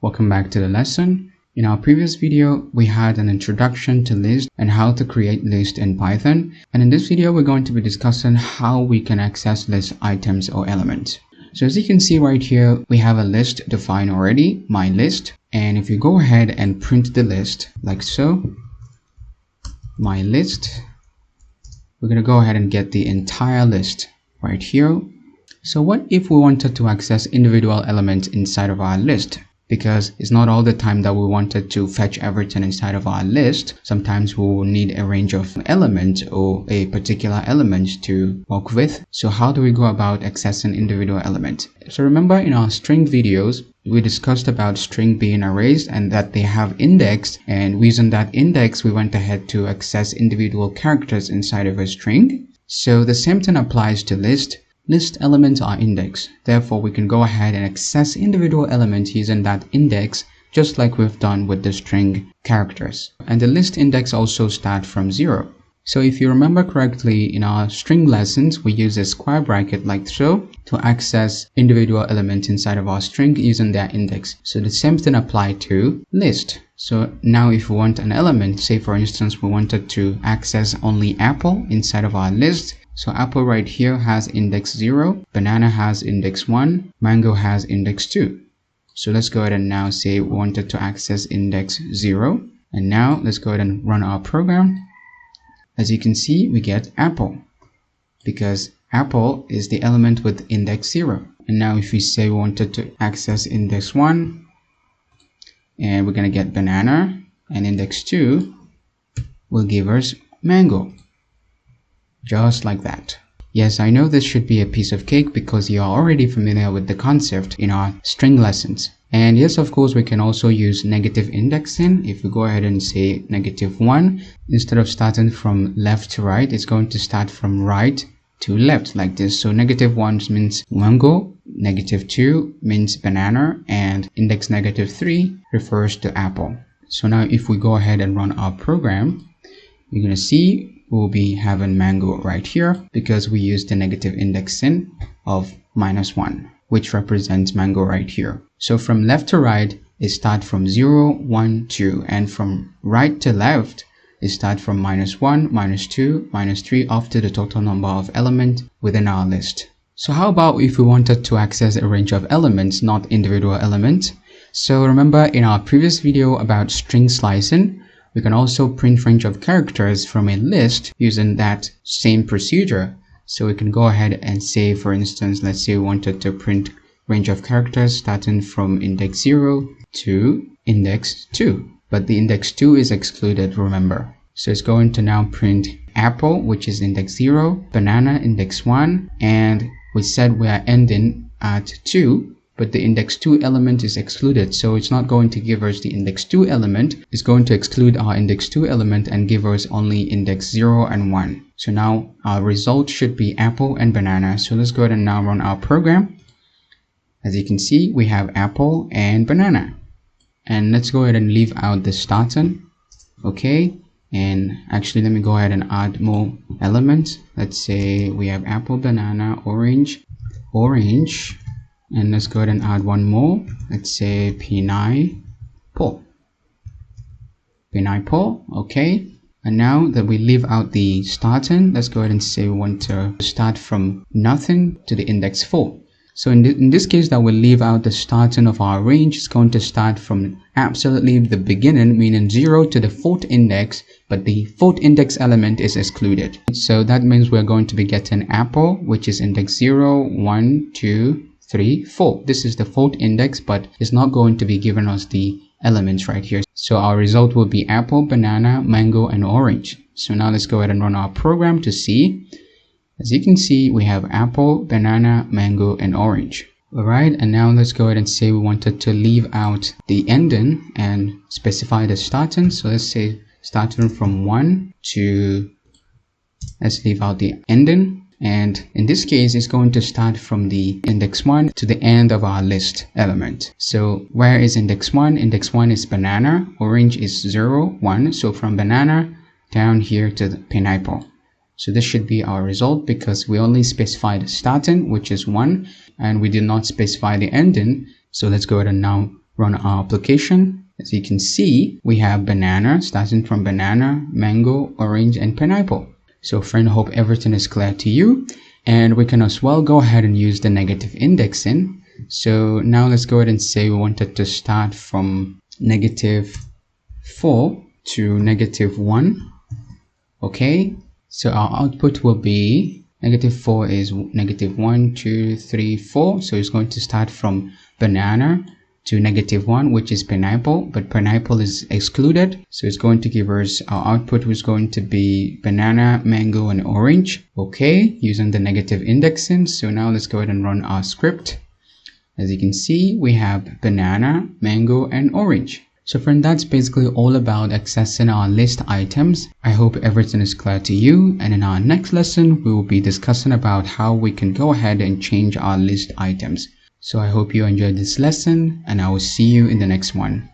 Welcome back to the lesson. In our previous video, we had an introduction to list and how to create list in Python. And in this video, we're going to be discussing how we can access list items or elements. So as you can see right here, we have a list defined already, my list. And if you go ahead and print the list like so, my list, we're going to go ahead and get the entire list right here. So what if we wanted to access individual elements inside of our list? Because it's not all the time that we wanted to fetch everything inside of our list. Sometimes we will need a range of elements or a particular element to work with. So how do we go about accessing individual elements? So remember in our string videos, we discussed about string being arrays and that they have index, and using that index, we went ahead to access individual characters inside of a string. So the same thing applies to list. List elements are indexed. Therefore, we can go ahead and access individual elements using that index, just like we've done with the string characters. And the list index also starts from 0. So if you remember correctly, in our string lessons, we use a square bracket like so to access individual elements inside of our string using their index. So the same thing applies to list. So now if we want an element, say for instance, we wanted to access only apple inside of our list. So apple right here has index 0, banana has index 1, mango has index 2. So let's go ahead and now say we wanted to access index 0. And now let's go ahead and run our program. As you can see, we get apple because apple is the element with index 0. And now if we say we wanted to access index 1, and we're going to get banana, and index 2 will give us mango. Just like that. Yes, I know this should be a piece of cake because you are already familiar with the concept in our string lessons. And yes, of course, we can also use negative indexing. If we go ahead and say -1, instead of starting from left to right, it's going to start from right to left like this. So -1 means mango, -2 means banana, and index -3 refers to apple. So now if we go ahead and run our program, you're going to see we'll be having mango right here because we use the negative indexing of -1, which represents mango right here. So from left to right, it starts from 0, 1, 2, and from right to left, it starts from -1, -2, -3, up to the total number of elements within our list. So how about if we wanted to access a range of elements, not individual elements? So remember in our previous video about string slicing, we can also print range of characters from a list using that same procedure. So we can go ahead and say, for instance, let's say we wanted to print range of characters starting from index 0 to index 2. But the index 2 is excluded, remember. So it's going to now print apple, which is index 0, banana, index 1, and we said we are ending at 2. But the index 2 element is excluded, so it's not going to give us the index 2 element. It's going to exclude our index 2 element and give us only index 0 and 1. So now our result should be apple and banana. So let's go ahead and now run our program. As you can see, we have apple and banana. And let's go ahead and leave out the starting. Okay, and actually let me go ahead and add more elements. Let's say we have apple, banana, orange, orange. And let's go ahead and add one more. Let's say pineapple. Pineapple, okay. And now that we leave out the starting, let's go ahead and say we want to start from nothing to the index 4. So in this case that we'll leave out the starting of our range, it's going to start from absolutely the beginning, meaning 0 to the 4th index, but the 4th index element is excluded. So that means we're going to be getting apple, which is index 0, 1, 2, 3, 4. This is the 4th index, but it's not going to be giving us the elements right here. So our result will be apple, banana, mango, and orange. So now let's go ahead and run our program to see. As you can see, we have apple, banana, mango, and orange. Alright, and now let's go ahead and say we wanted to leave out the ending and specify the starting. So let's say starting from 1 to, let's leave out the ending. And in this case, it's going to start from the index 1 to the end of our list element. So where is index 1? Index 1 is banana, orange is 0, 1. So from banana down here to the pineapple. So this should be our result because we only specified starting, which is 1, and we did not specify the ending. So let's go ahead and now run our application. As you can see, we have banana, starting from banana, mango, orange, and pineapple. So friend, hope everything is clear to you. And we can as well go ahead and use the negative indexing. So now let's go ahead and say we wanted to start from -4 to -1. Okay, so our output will be -4 is -1, 2, 3, 4. So it's going to start from banana to -1, which is pineapple, but pineapple is excluded. So it's going to give us our output was going to be banana, mango, and orange. Okay, using the negative indexing. So now let's go ahead and run our script. As you can see, we have banana, mango, and orange. So friend, that's basically all about accessing our list items. I hope everything is clear to you. And in our next lesson, we will be discussing about how we can go ahead and change our list items. So I hope you enjoyed this lesson, and I will see you in the next one.